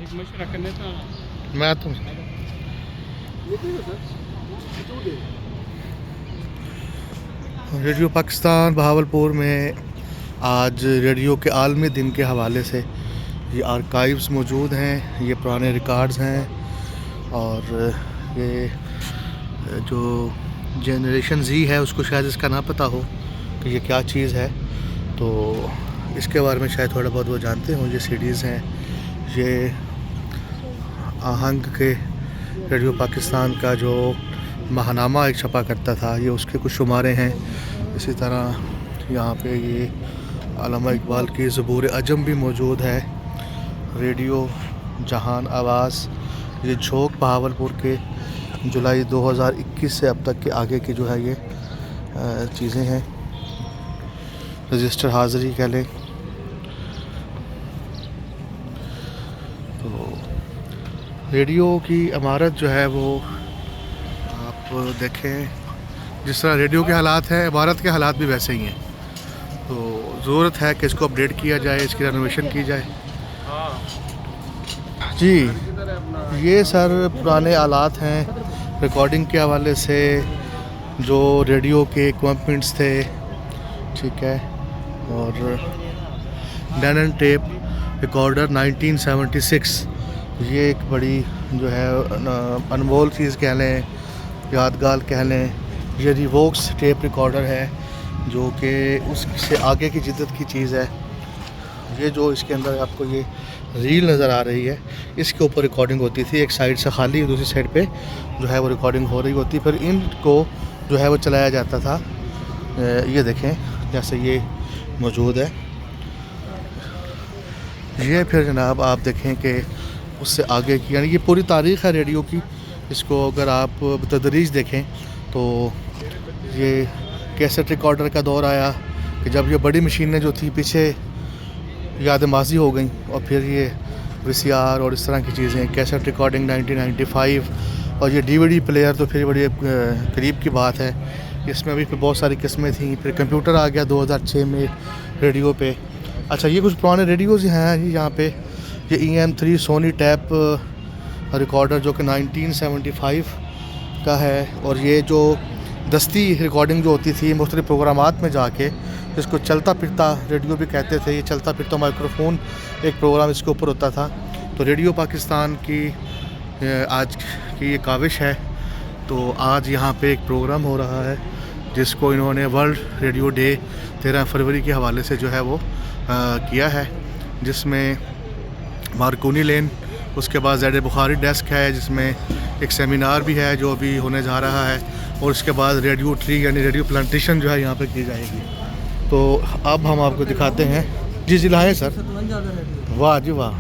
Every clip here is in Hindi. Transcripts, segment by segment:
मैं तो रेडियो पाकिस्तान बहावलपुर में आज रेडियो के आलमी दिन के हवाले से ये आर्काइव्स मौजूद हैं, ये पुराने रिकॉर्ड्स हैं और ये जो जनरेशन जी है उसको शायद इसका ना पता हो कि ये क्या चीज़ है, तो इसके बारे में शायद थोड़ा बहुत वो जानते हो। ये सीडीज़ हैं, ये आहंग के रेडियो पाकिस्तान का जो महानामा एक छपा करता था, ये उसके कुछ शुमारे हैं। इसी तरह यहाँ पे ये अल्लामा इकबाल की ज़बूर अजम भी मौजूद है। रेडियो जहान आवाज़, ये झोंक बहावलपुर के जुलाई 2021 से अब तक के आगे की जो है ये चीज़ें हैं। रजिस्टर हाज़िरी कह लें तो रेडियो की इमारत जो है वो आप देखें, जिस तरह रेडियो के हालात हैं इमारत के हालात भी वैसे ही हैं। तो ज़रूरत है कि इसको अपडेट किया जाए, इसकी रेनोवेशन की जाए। जी, ये सर पुराने आलात हैं रिकॉर्डिंग के हवाले से, जो रेडियो के इक्विपमेंट्स थे, ठीक है। और नैनन टेप रिकॉर्डर 1976, ये एक बड़ी जो है अनमोल चीज़ कह लें, यादगार कह लें। ये रिवोक्स टेप रिकॉर्डर है जो कि उससे आगे की जिद्दत की चीज़ है। ये जो इसके अंदर आपको ये रील नज़र आ रही है, इसके ऊपर रिकॉर्डिंग होती थी, एक साइड से खाली, दूसरी साइड पे जो है वो रिकॉर्डिंग हो रही होती, फिर इनको जो है वो चलाया जाता था। ये देखें जैसे ये मौजूद है। ये फिर जनाब आप देखें कि उससे आगे की, यानी ये पूरी तारीख़ है रेडियो की। इसको अगर आप तदरीज देखें तो ये कैसेट रिकॉर्डर का दौर आया कि जब ये बड़ी मशीनें जो थी पीछे याद माजी हो गई, और फिर ये वीसीआर और इस तरह की चीज़ें, कैसेट रिकॉर्डिंग 1995, और ये डीवीडी प्लेयर तो फिर बड़ी करीब की बात है। इसमें भी फिर बहुत सारी किस्में थी। फिर कंप्यूटर आ गया 2006 में रेडियो पे। अच्छा, ये कुछ पुराने रेडियोज़ हैं यहाँ पे। ये EM3 सोनी टैप रिकॉर्डर जो कि 1975 का है, और ये जो दस्ती रिकॉर्डिंग जो होती थी मुख्तलिफ प्रोग्रामात में जाके, जिसको चलता फिरता रेडियो भी कहते थे। ये चलता फिरता माइक्रोफोन एक प्रोग्राम इसके ऊपर होता था। तो रेडियो पाकिस्तान की आज की ये काविश है। तो आज यहाँ पे एक प्रोग्राम हो रहा है जिसको इन्होंने वर्ल्ड रेडियो डे 13 फरवरी के हवाले से जो है वो किया है, जिसमें मार्कोनी लेन, उसके बाद ज़ेड बुखारी डेस्क है, जिसमें एक सेमिनार भी है जो अभी होने जा रहा है, और उसके बाद रेडियो ट्री यानी रेडियो प्लांटेशन जो है यहाँ पे की जाएगी। तो अब हम आपको दिखाते हैं। जी जी लाएँ सर। वाह जी वाह।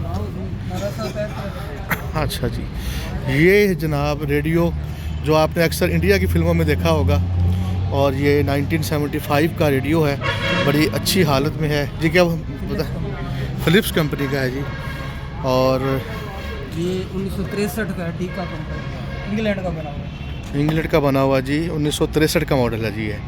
अच्छा जी, ये जनाब रेडियो जो आपने अक्सर इंडिया की फ़िल्मों में देखा होगा, और ये 1975 का रेडियो है, बड़ी अच्छी हालत में है जी। क्या बता, फ़िलिप्स कंपनी का है जी, और ये 1963 का है, टीका कंपनी, इंग्लैंड का बना हुआ। इंग्लैंड का बना हुआ जी, 1963 का मॉडल है जी है।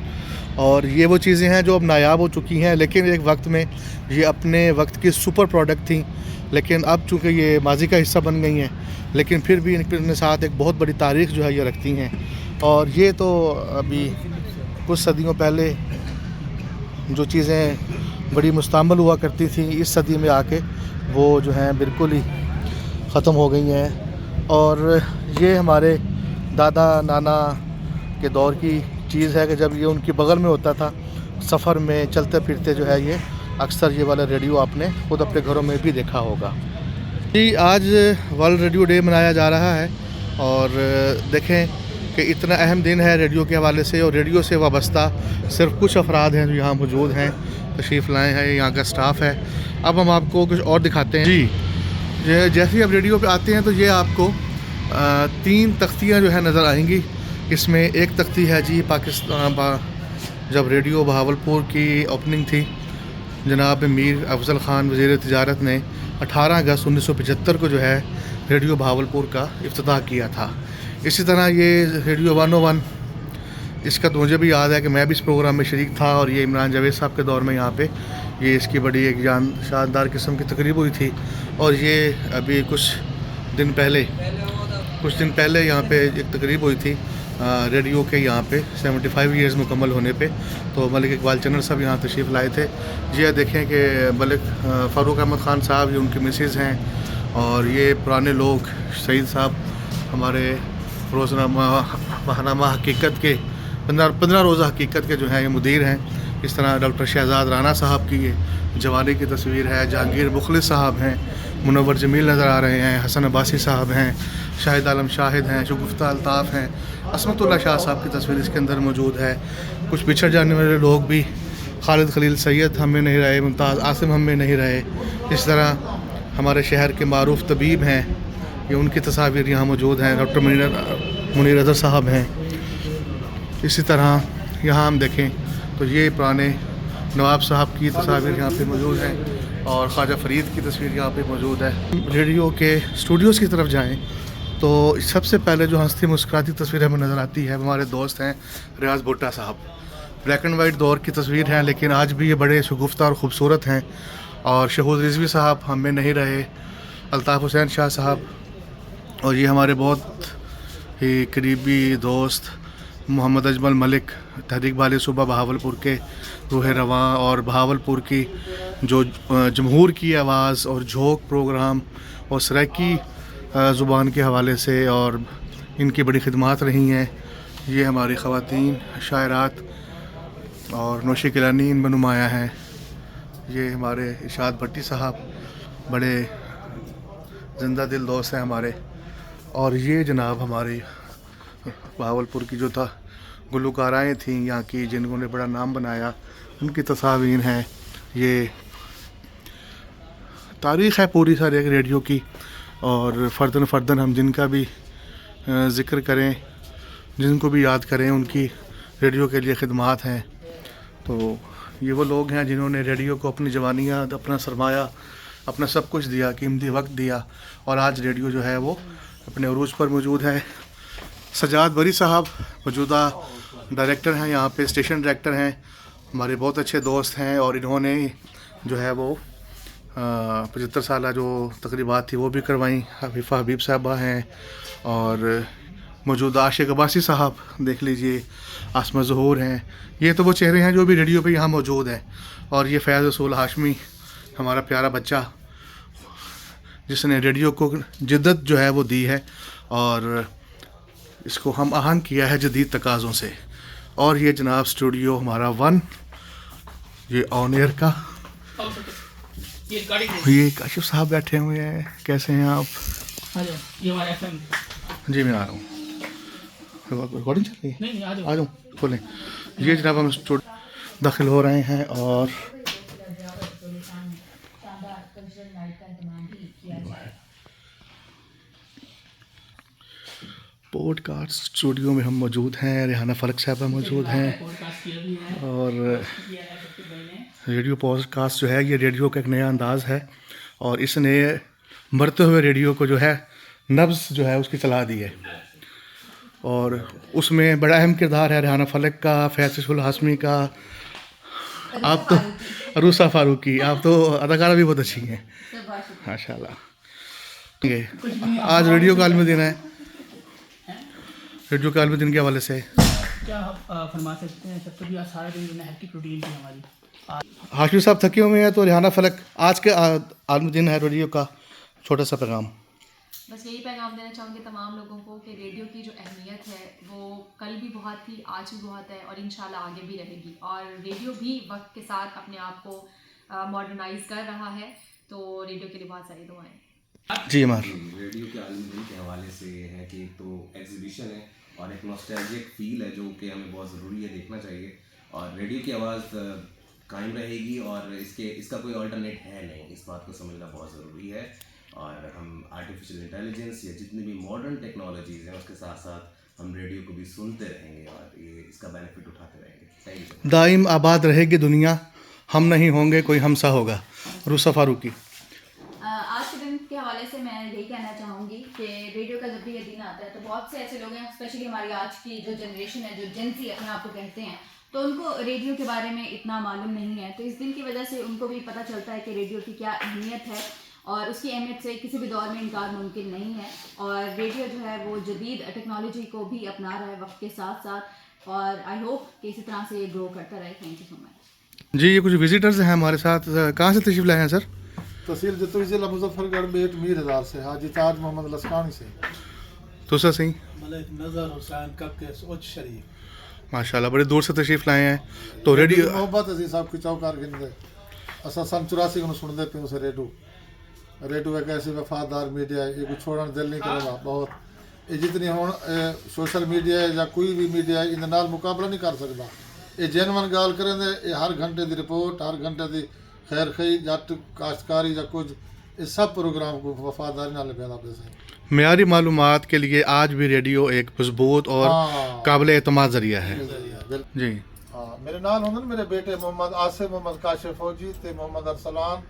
और ये वो चीज़ें हैं जो अब नायाब हो चुकी हैं, लेकिन एक वक्त में ये अपने वक्त की सुपर प्रोडक्ट थी, लेकिन अब चूँकि ये माजी का हिस्सा बन गई हैं, लेकिन फिर भी इनके साथ एक बहुत बड़ी तारीख़ जो है ये रखती हैं। और ये तो अभी कुछ सदियों पहले जो चीज़ें बड़ी मुस्तअमल हुआ करती थी, इस सदी में आके वो जो हैं बिल्कुल ही ख़त्म हो गई हैं। और ये हमारे दादा नाना के दौर की चीज़ है कि जब ये उनकी बगल में होता था, सफ़र में चलते फिरते जो है ये अक्सर ये वाला रेडियो आपने खुद अपने घरों में भी देखा होगा जी। आज वर्ल्ड रेडियो डे मनाया जा रहा है, और देखें कि इतना अहम दिन है रेडियो के हवाले से, और रेडियो से वाबस्ता सिर्फ कुछ अफराद हैं जो यहाँ मौजूद हैं, तशरीफ़ लाए हैं, यहाँ का स्टाफ है। अब हम आपको कुछ और दिखाते हैं जी। जैसे ही आप रेडियो पे आते हैं तो ये आपको 3 तख्तियाँ जो है नज़र आएंगी। इसमें एक तख्ती है जी पाकिस्तान, जब रेडियो बहावलपुर की ओपनिंग थी, जनाब मीर अफजल ख़ान वज़ीर तिजारत ने 18 अगस्त 1975 को जो है रेडियो बहावलपुर का इफ्तिताह किया था। इसी तरह ये रेडियो 101, इसका तो मुझे भी याद है कि मैं भी इस प्रोग्राम में शरीक था, और ये इमरान जावेद साहब के दौर में यहाँ पे ये इसकी बड़ी एक शानदार किस्म की तकरीब हुई थी। और ये अभी कुछ दिन पहले यहाँ पे एक तकरीब हुई थी रेडियो के यहाँ पे 75 इयर्स मुकम्मल होने पे। तो मलिक इकबाल चन्नर साहब यहाँ तशरीफ़ लाए थे। ये देखें कि मलिक फ़ारूक अहमद ख़ान साहब ये उनकी मिसेज़ हैं, और ये पुराने लोग सईद साहब हमारे रोज़नामा माहनामा हकीकत के 15 रोज़ा हकीकत के जो हैं ये मुदीर हैं। इस तरह डॉक्टर शहजाद राना साहब की ये जवानी की तस्वीर है। जहांगीर मुखलिस साहब हैं, मुनव्वर जमील नज़र आ रहे हैं, हसन अब्बासी साहब हैं, शाहिद आलम शाहिद हैं, शगुफ्ता अल्ताफ़ हैं, असमतुल्ला शाह साहब की तस्वीर इसके अंदर मौजूद है। कुछ पिछड़ जाने वाले लोग भी, खालिद खलील सैयद हम में नहीं रहे, मुमताज़ आसिम हम में नहीं रहे। इस तरह हमारे शहर के मारूफ तबीब हैं, ये उनकी तस्वीर यहाँ मौजूद हैं। डॉक्टर मुनीर अज़हर साहब हैं। इसी तरह यहाँ हम देखें तो ये पुराने नवाब साहब की तस्वीर यहाँ पे मौजूद है, और ख्वाजा फरीद की तस्वीर यहाँ पे मौजूद है। रेडियो के स्टूडियोज़ की तरफ जाएं तो सबसे पहले जो हंसती मुस्कुराती तस्वीर हमें नज़र आती है हमारे दोस्त हैं रियाज भुट्टा साहब। ब्लैक एंड वाइट दौर की तस्वीर है, लेकिन आज भी ये बड़े शगुफ्ता और ख़ूबसूरत हैं। और शहूद रिजवी साहब हम में नहीं रहे, अल्ताफ़ हुसैन शाह साहब, और ये हमारे बहुत ही करीबी दोस्त मोहम्मद अजमल मलिक, तहरीक बाले सूबा बहावलपुर के रूह रवां, और बहावलपुर की जो जमहूर की आवाज़ और झोंक प्रोग्राम और सराइकी ज़ुबान के हवाले से और इनकी बड़ी खिदमात रही हैं। ये हमारी ख़वातीन शायरात और नौशी किलानी इनमें नुमाया हैं। ये हमारे इरशाद भट्टी साहब बड़े ज़िंदा दिल दोस्त हैं हमारे। और ये जनाब हमारी बहावलपुर की जो था गुलकाराएँ थीं यहाँ की, जिन्होंने बड़ा नाम बनाया, उनकी तस्वीर हैं। ये तारीख़ है पूरी सारी एक रेडियो की, और फ़र्दन हम जिनका भी ज़िक्र करें, जिनको भी याद करें, उनकी रेडियो के लिए ख़िदमात हैं। तो ये वो लोग हैं जिन्होंने रेडियो को अपनी जवानियाँ, अपना सरमाया, अपना सब कुछ दिया, कीमती वक्त दिया, और आज रेडियो जो है वो अपने उरूज पर मौजूद है। सजाद बरी साहब मौजूदा डायरेक्टर हैं यहाँ पे, स्टेशन डायरेक्टर हैं, हमारे बहुत अच्छे दोस्त हैं, और इन्होंने जो है वो 75 साल जो तकरीबात थी वो भी करवाई। हफीफ़ा हबीब साहबा हैं, और मौजूदा आशिक अब्बासी साहब देख लीजिए, आसमा ज़हूर हैं। ये तो वो चेहरे हैं जो भी रेडियो पे यहाँ मौजूद हैं। और ये फैज़ रसूल हाशमी हमारा प्यारा बच्चा, जिसने रेडियो को जिद्दत जो है वो दी है, और इसको हम आहंग किया है जदीद तकाज़ों से। और ये जनाब स्टूडियो हमारा 1, ये ऑन एयर का, ये काशिफ साहब बैठे हुए हैं। कैसे हैं आप? ये हमारा FM। जी मैं आ रहा हूँ, रिकॉर्डिंग चल रही है, आ जाऊँ खोलें। ये जनाब हम स्टूडियो दाखिल हो रहे हैं, और पॉडकास्ट स्टूडियो में हम मौजूद हैं। रेहाना फ़लक साहबा मौजूद हैं, और रेडियो पॉडकास्ट जो है ये रेडियो का एक नया अंदाज़ है, और इसने मरते हुए रेडियो को जो है नब्ज़ जो है उसकी चला दी है। और उसमें बड़ा अहम किरदार है रेहाना फ़लक का, फैज़ रसूल हाशमी का, आप तो अरूसा फ़ारूकी, आप तो अदाकारा भी बहुत अच्छी हैं माशाल्लाह। आज रेडियो का आलमी दिन है, रेडियो के आलमी दिन के हवाले से क्या आप फरमा सकते हैं? सब तो भी आज सारा दिन हैप्पी प्रोटीन थी हमारी। हाशिम साहब थके हुए हैं, तो रेहाना फ़लक आज के आलमी दिन है रेडियो का, छोटा सा पैगाम। बस यही पैगाम देना चाहूँगी तमाम लोगों को कि रेडियो की जो अहमियत है वो कल भी बहुत थी, आज भी बहुत है, और इंशाल्लाह आगे भी रहेगी। और रेडियो भी वक्त के साथ अपने आप को मॉडर्नाइज कर रहा है, तो रेडियो के लिए बहुत सारी दुआएं। जी हमार रेडियो के आलमी दिन के हवाले से ये है कि तो एग्जीबिशन है और एक नॉस्टैल्जिक फील है जो कि हमें बहुत ज़रूरी है, देखना चाहिए। और रेडियो की आवाज़ कायम रहेगी, और इसका कोई अल्टरनेट है नहीं, इस बात को समझना बहुत ज़रूरी है। और हम आर्टिफिशियल इंटेलिजेंस या जितनी भी मॉडर्न टेक्नोलॉजीज़ हैं उसके साथ साथ हम रेडियो को भी सुनते रहेंगे, और ये इसका बेनिफिट उठाते रहेंगे। Thank you. दाइम आबाद रहेगी दुनिया, हम नहीं होंगे कोई हमसा होगा। रूसा फ़ारूकी। आज के दिन के हवाले से मैं यही कहना चाहूँगी कि रेडियो का जब भी ये दिन आता है तो बहुत से ऐसे लोग हैं, स्पेशली हमारी आज की जो जनरेशन है, जो जेन ज़ी अपने आप को कहते हैं, तो उनको रेडियो के बारे में इतना मालूम नहीं है। तो इस दिन की वजह से उनको भी पता चलता है कि रेडियो की क्या अहमियत है और उसकी अहमियत से किसी भी दौर में इनकार मुमकिन नहीं है। और रेडियो जो है वो जदीद टेक्नोलॉजी को भी अपना रहा है वक्त के साथ साथ, और आई होप कि इसी तरह से ये ग्रो करता रहे। Thank you so much. जी, ये कुछ विजिटर्स हैं हमारे साथ। कहाँ से तशरीफ़ लाए हैं सर? तहसील जतोई ज़िला मुजफ्फरगढ़ में मीर हज़ार से हाजी ताज मोहम्मद लस्कानी से। तो सर सही मलिक नज़र हुसैन कक्के उच्च शरीफ। माशाल्लाह, बड़े दूर से तशरीफ़ लाए हैं। तो रेडियो मोहब्बत असी साहब की चौकार गिनदे असा सन 84 को सुनते पे उसे रेडियो एक ऐसी वफादार मीडिया है, ये छोड़न दिल नहीं करेगा बहुत। ये जितनी हुण सोशल मीडिया है या कोई भी मीडिया है इनके नाल मुकाबला नहीं कर सकता। ये जेनवन गाल करें ये हर घंटे की रिपोर्ट, हर घंटे की खैर खई जट काश्तकारी या कुछ, इस सब प्रोग्राम को वफादारी नाल पैदा पैसे मेयारी मालूमात के लिए आज भी रेडियो एक मजबूत और काबिल एतमाद ज़रिया है। जी हाँ, मेरे नाल होंगे मेरे बेटे मोहम्मद आसिफ, मोहम्मद काशिफ फौजी ते मोहम्मद अरसलान,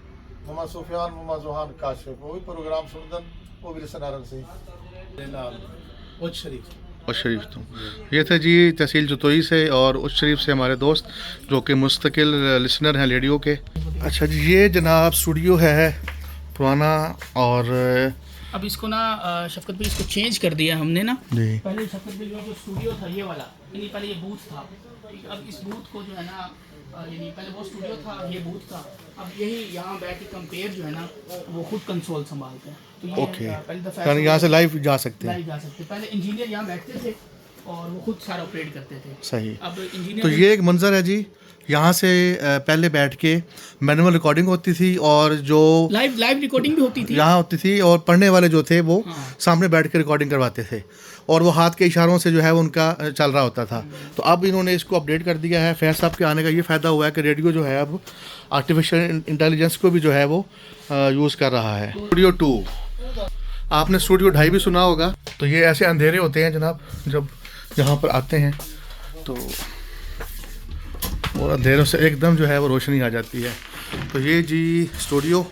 मोहम्मद सुफियान, मोहम्मद जुहान काशिफ, वो भी प्रोग्राम सुनदन, वो भी लिसनरन से उच्च शरीफ। और शरीफ तो ये थे जी तहसील जतोई से और उच्च शरीफ से हमारे दोस्त जो कि मुस्तकिल लिसनर हैं रेडियो के। अच्छा जी, ये जनाब स्टूडियो है पुराना, और अब इसको ना शफकत भाई इसको चेंज कर दिया हमने ना। जी पहले शफकत भाई जो स्टूडियो था ये वाला, यानी पहले ये बूथ था, अब इस बूथ को जो है ना, यानी पहले वो स्टूडियो था, ये बूथ था, अब यही यहाँ बैठ के कंपेयर जो है ना वो खुद कंसोल संभालते हैं। तो ये ओके, पहले दफ़ा यानी यहाँ से लाइव जा सकते हैं। लाइव जा सकते। पहले इंजीनियर यहाँ बैठते थे और वो खुद सारा ऑपरेट करते थे। सही। अब इंजीनियर तो ये एक मंजर है जी, यहाँ से पहले बैठ के मैनुअल रिकॉर्डिंग होती थी और जो लाइव रिकॉर्डिंग भी होती थी यहाँ होती थी, और पढ़ने वाले जो थे वो सामने बैठ के रिकॉर्डिंग करवाते थे और वो हाथ के इशारों से जो है वो उनका चल रहा होता था। तो अब इन्होंने इसको अपडेट कर दिया है। फैज़ साहब के आने का ये फ़ायदा हुआ है कि रेडियो जो है अब आर्टिफिशियल इंटेलिजेंस को भी जो है वो यूज़ कर रहा है। स्टूडियो 2, आपने स्टूडियो 2.5 भी सुना होगा। तो ये ऐसे अंधेरे होते हैं जनाब जब यहाँ पर आते हैं, तो और अंधेरों से एकदम जो है वो रोशनी आ जाती है। तो ये जी स्टूडियो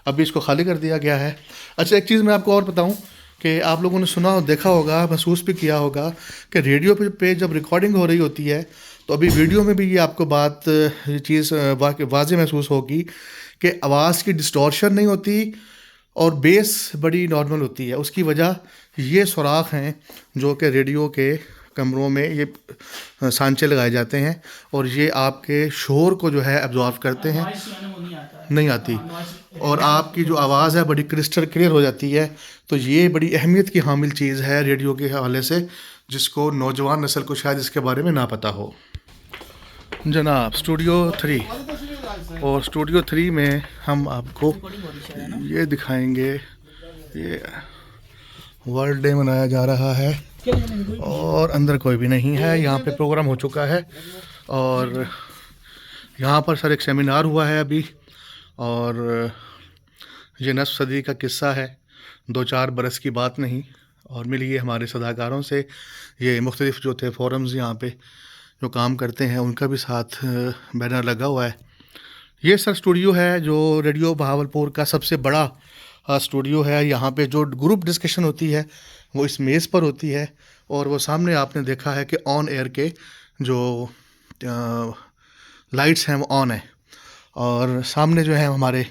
अभी इसको खाली कर दिया गया है। अच्छा, एक चीज़ मैं आपको और बताऊं कि आप लोगों ने सुना और देखा होगा, महसूस भी किया होगा कि रेडियो पे जब रिकॉर्डिंग हो रही होती है तो अभी वीडियो में भी ये आपको बात ये चीज़ वाज़े महसूस होगी कि आवाज़ की डिस्टॉर्शन नहीं होती और बेस बड़ी नॉर्मल होती है। उसकी वजह ये सुराख हैं जो कि रेडियो के कमरों में ये सांचे लगाए जाते हैं और ये आपके शोर को जो है एब्जॉर्व करते हैं, नहीं आती, और आपकी जो आवाज़ है बड़ी क्रिस्टल क्लियर हो जाती है। तो ये बड़ी अहमियत की हामिल चीज़ है रेडियो के हवाले से, जिसको नौजवान नस्ल को शायद इसके बारे में ना पता हो। जनाब स्टूडियो 3, और स्टूडियो 3 में हम आपको ये दिखाएंगे, ये वर्ल्ड डे मनाया जा रहा है और अंदर कोई भी नहीं है। यहाँ पे प्रोग्राम हो चुका है और यहाँ पर सर एक सेमिनार हुआ है अभी, और ये नस्फ़ सदी का किस्सा है, 2-4 बरस की बात नहीं। और मिलिए हमारे सदाकारों से, ये मुख्तलिफ़ जो थे फोरम्स यहाँ पे जो काम करते हैं उनका भी साथ बैनर लगा हुआ है। ये सर स्टूडियो है जो रेडियो बहावलपुर का सबसे बड़ा स्टूडियो है। यहाँ पे जो ग्रुप डिस्कशन होती है वो इस मेज़ पर होती है, और वो सामने आपने देखा है कि ऑन एयर के जो लाइट्स हैं वो ऑन है, और सामने जो है हमारे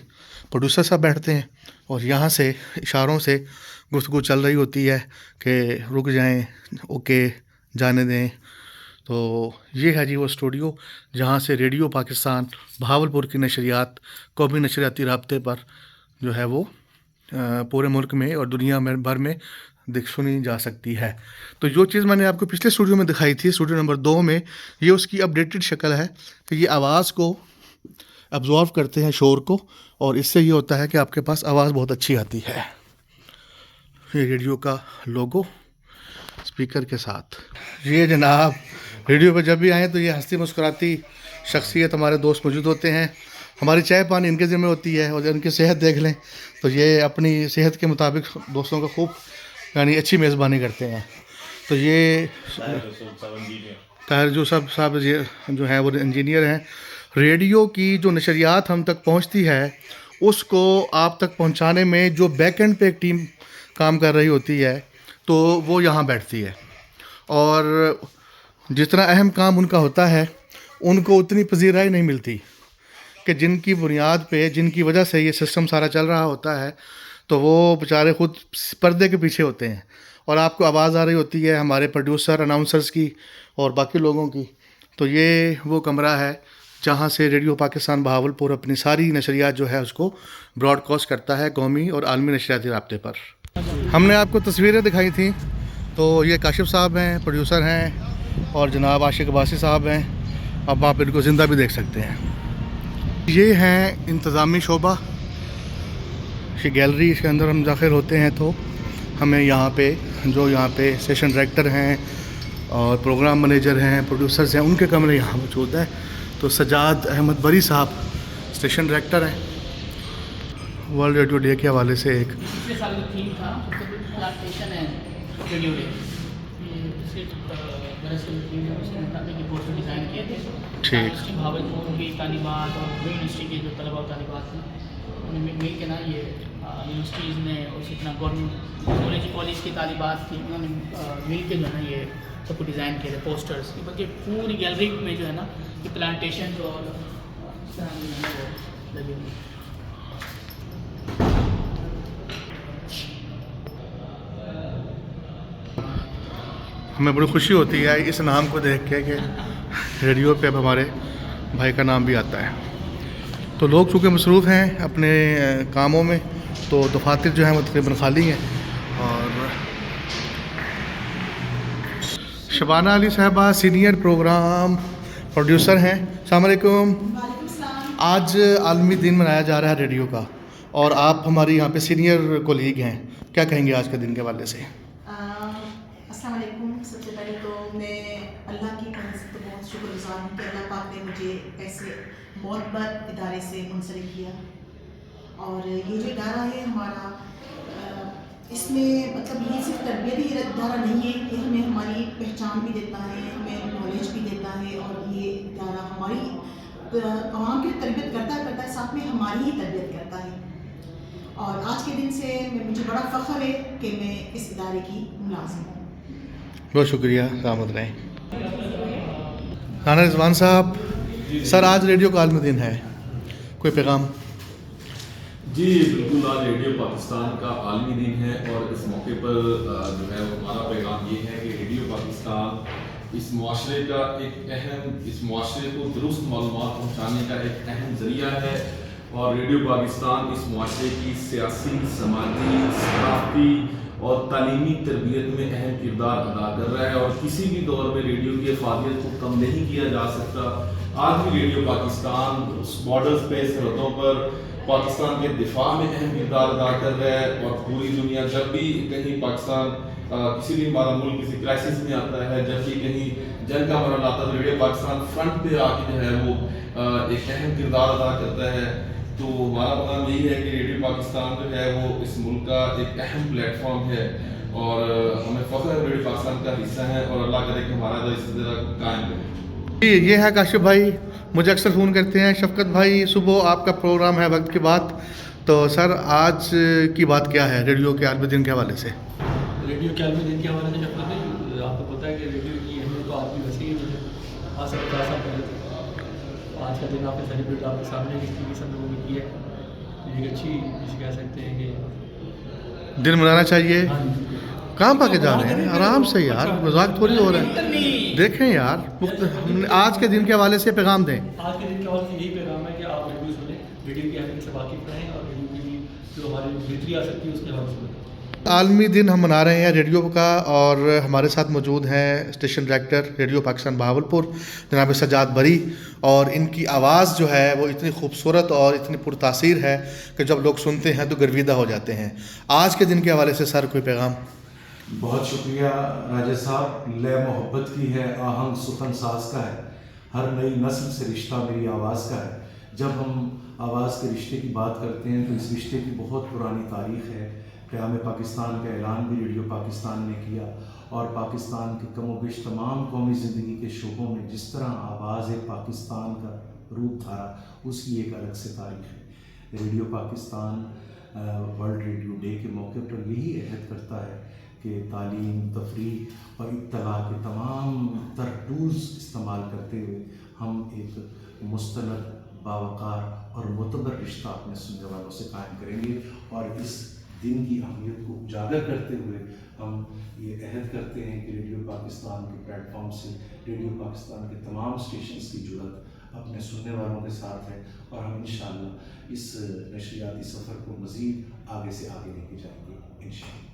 प्रोड्यूसर साहब बैठते हैं और यहाँ से इशारों से गुफ्तगू चल रही होती है कि रुक जाएं, ओके, जाने दें। तो ये है जी वो स्टूडियो जहाँ से रेडियो पाकिस्तान बहावलपुर की नशरियात कौमी नशरियाती राब्ते पर जो है वो पूरे मुल्क में और दुनिया में भर में सुनी जा सकती है। तो जो चीज़ मैंने आपको पिछले स्टूडियो में दिखाई थी, स्टूडियो नंबर 2 में, ये उसकी अपडेटेड शक्ल है कि ये आवाज़ को अब्जॉर्व करते हैं, शोर को, और इससे ये होता है कि आपके पास आवाज़ बहुत अच्छी आती है। ये रेडियो का लोगो स्पीकर के साथ। ये जनाब रेडियो पर जब भी आएँ तो ये हंसती मुस्कुराती शख्सियत हमारे दोस्त मौजूद होते हैं। हमारी चाय पानी इनके ज़िम्मे होती है, और इनकी सेहत देख लें तो ये अपनी सेहत के मुताबिक दोस्तों का खूब यानी अच्छी मेज़बानी करते हैं। तो ये ताहिर जो साहब जो है वो इंजीनियर हैं। रेडियो की जो नशरियात हम तक पहुंचती है उसको आप तक पहुंचाने में जो बैक एंड पे एक टीम काम कर रही होती है, तो वो यहाँ बैठती है, और जितना अहम काम उनका होता है उनको उतनी पजीराई नहीं मिलती कि जिनकी बुनियाद पे, जिनकी वजह से ये सिस्टम सारा चल रहा होता है, तो वो बेचारे खुद पर्दे के पीछे होते हैं और आपको आवाज़ आ रही होती है हमारे प्रोड्यूसर, अनाउंसर्स की और बाकी लोगों की। तो ये वो कमरा है जहाँ से रेडियो पाकिस्तान बहावलपुर अपनी सारी नशरियात जो है उसको ब्रॉडकास्ट करता है कौमी और आलमी नशरियाती राब्ते पर। हमने आपको तस्वीरें दिखाई थी, तो ये काशिफ साहब हैं, प्रोड्यूसर हैं, और जनाब आशिक अब्बासी साहब हैं। अब आप इनको ज़िंदा भी देख सकते हैं। ये हैं इंतज़ामी शोबा, ये गैलरी, इसके अंदर हम दाखिल होते हैं तो हमें यहाँ पे सेशन डायरेक्टर हैं और प्रोग्राम मैनेजर हैं, प्रोड्यूसर्स हैं, उनके कमरे यहाँ मौजूद हैं। तो सजाद अहमद बरी साहब स्टेशन डायरेक्टर हैं। वर्ल्ड रेडियो डे के हवाले से एक पिछले साल का थीम था प्लांटेशन है रेडियो डे। दरअसल उसके मुताबिक पोस्टर डिज़ाइन किए थे। ठीक। भावलपुर की तालिबात और यूनिवर्सिटी के जो तलबा और तालिबात थे उन्होंने मिल के ना ये यूनिवर्सिटीज़ में और इतना गवर्नमेंट कॉलेज की तालिबात थी, उन्होंने मिल के जो है ये सबको डिज़ाइन किए थे पोस्टर्स, बल्कि पूरी गैलरी में जो है ना ये प्लांटेशन और लगे हुए। हमें बड़ी खुशी होती है इस नाम को देख के कि रेडियो पे अब हमारे भाई का नाम भी आता है। तो लोग चूँकि मसरूफ़ हैं अपने कामों में, तो दफातर जो हैं वो तकरीबन खाली हैं। और शबाना अली साहबा सीनियर प्रोग्राम प्रोड्यूसर हैं। अस्सलाम वालेकुम। आज आलमी दिन मनाया जा रहा है रेडियो का, और आप हमारे यहाँ पे सीनियर कोलीग हैं, क्या कहेंगे आज के दिन के हवाले से? अस्सलाम वालेकुम। सबसे पहले तो मैं अल्लाह की तरफ से तो बहुत शुक्रगुज़ार हूँ कि अल्लाह पाक ने मुझे ऐसे मोतबर इदारे से मुंसलिक किया। और ये जो इदारा है हमारा, इसमें मतलब ये सिर्फ तरबियती इदारा नहीं है, ये हमें हमारी पहचान भी देता है, हमें नॉलेज भी देता है। और ये इदारा हमारी आवाम की तरबियत करता है, साथ में हमारी ही तरबियत करता है। और आज के दिन से मुझे बड़ा फ़ख्र है कि मैं इस इदारे की मुलाजिम हूँ। बहुत शुक्रिया, सलामत रहें। राना रिजवान साहब, सर आज रेडियो का आलमी दिन है, कोई पैगाम? जी बिल्कुल, आज रेडियो पाकिस्तान का आलमी दिन है और इस मौके पर जो है हमारा पैगाम ये है कि रेडियो पाकिस्तान इस मुआशरे का एक अहम, इस मुआशरे को दुरुस्त मालूमात पहुँचाने का एक अहम ज़रिया है। और रेडियो पाकिस्तान इस मुआशरे की सियासी, समाजी, सकाफती और तालीमी तरबियत में अहम किरदार अदा कर रहा है। और किसी भी दौर में रेडियो की अफादियत को कम नहीं किया जा सकता। आज भी रेडियो पाकिस्तान बॉर्डर्स पे, सरहदों पर पाकिस्तान के दिफा में अहम किरदार अदा कर रहा है। और पूरी दुनिया जब भी कहीं पाकिस्तान किसी भी हमारा मुल्क किसी क्राइसिस में आता है, जब भी कहीं जंग का मरहला आता है, तो रेडियो पाकिस्तान फ्रंट पे आके जो है वो एक अहम किरदार अदा करता है। तो हमारा पैगाम यही है कि रेडियो पाकिस्तान जो है वो इस मुल्क का एक अहम प्लेटफॉर्म है और हमें फ़ख्र है रेडियो पाकिस्तान का हिस्सा है। और अल्लाह करे कि हमारा इस तरह कायम रहे। ये है काशिफ भाई, मुझे अक्सर फ़ोन करते हैं, शफ़कत भाई सुबह आपका प्रोग्राम है वक्त की बात। तो सर आज की बात क्या है रेडियो के आलमी दिन के हवाले से? रेडियो के आलमी दिन के हवाले से शफ़कत भाई, आपको पता है कि रेडियो की अहमियत तो आपकी वैसे ही है। आज से 50 साल पहले आज का दिन आपने सेलिब्रेट आपके सामने की सब लोगों ने की है। एक अच्छी जिसे कह सकते हैं कि दिन मनाना चाहिए। हाँ जी, कहाँ पाके जा रहे हैं? आराम से यार, मजाक थोड़ी हो रहा है। देखें यार, हमने आज के दिन के हवाले से पैगाम दें। आज के दिन के हवाले से यही पैगाम है कि आप रेडियो सुने, रेडियो की अहमियत से वाकिफ़ रहें और रेडियो की जो हमारी बेहतरी आ सकती है उसके हवाले से बताएं। आलमी दिन हम मना रहे हैं रेडियो का, और हमारे साथ मौजूद हैं station director radio Pakistan Bahawalpur जनाब सजाद बरी। और इनकी आवाज़ जो है वो इतनी खूबसूरत और इतनी पुरतासीर है कि जब लोग सुनते हैं तो गर्विदा हो जाते हैं। आज के दिन के हवाले से सर कोई पैगाम? बहुत शुक्रिया राजा साहब। लय मोहब्बत की है, आहंग सुखन साज का है, हर नई नस्ल से रिश्ता मेरी आवाज़ का है। जब हम आवाज़ के रिश्ते की बात करते हैं तो इस रिश्ते की बहुत पुरानी तारीख़ है। क़याम पाकिस्तान का ऐलान भी रेडियो पाकिस्तान ने किया और पाकिस्तान के कमोबेश तमाम कौमी ज़िंदगी के शोबों में जिस तरह आवाज़ पाकिस्तान का रूप धारा, उसकी एक अलग से तारीख़ है। Radio Pakistan world radio day के मौके पर यही अहद करता है कि तालीम, तफरीह और इत्तला के तमाम तर टूल्स इस्तेमाल करते हुए हम एक मुस्तनद, बावकार और मोतबर रिश्ता अपने सुनने वालों से कायम करेंगे। और इस दिन की अहमियत को उजागर करते हुए हम ये अहद करते हैं कि रेडियो पाकिस्तान के प्लेटफॉर्म से रेडियो पाकिस्तान के तमाम स्टेशंस की जुड़त अपने सुनने वालों के साथ है, और हम इंशाअल्लाह इस नशरियाती सफ़र को मज़ीद आगे से आगे लेके जाएंगे इंशाअल्लाह।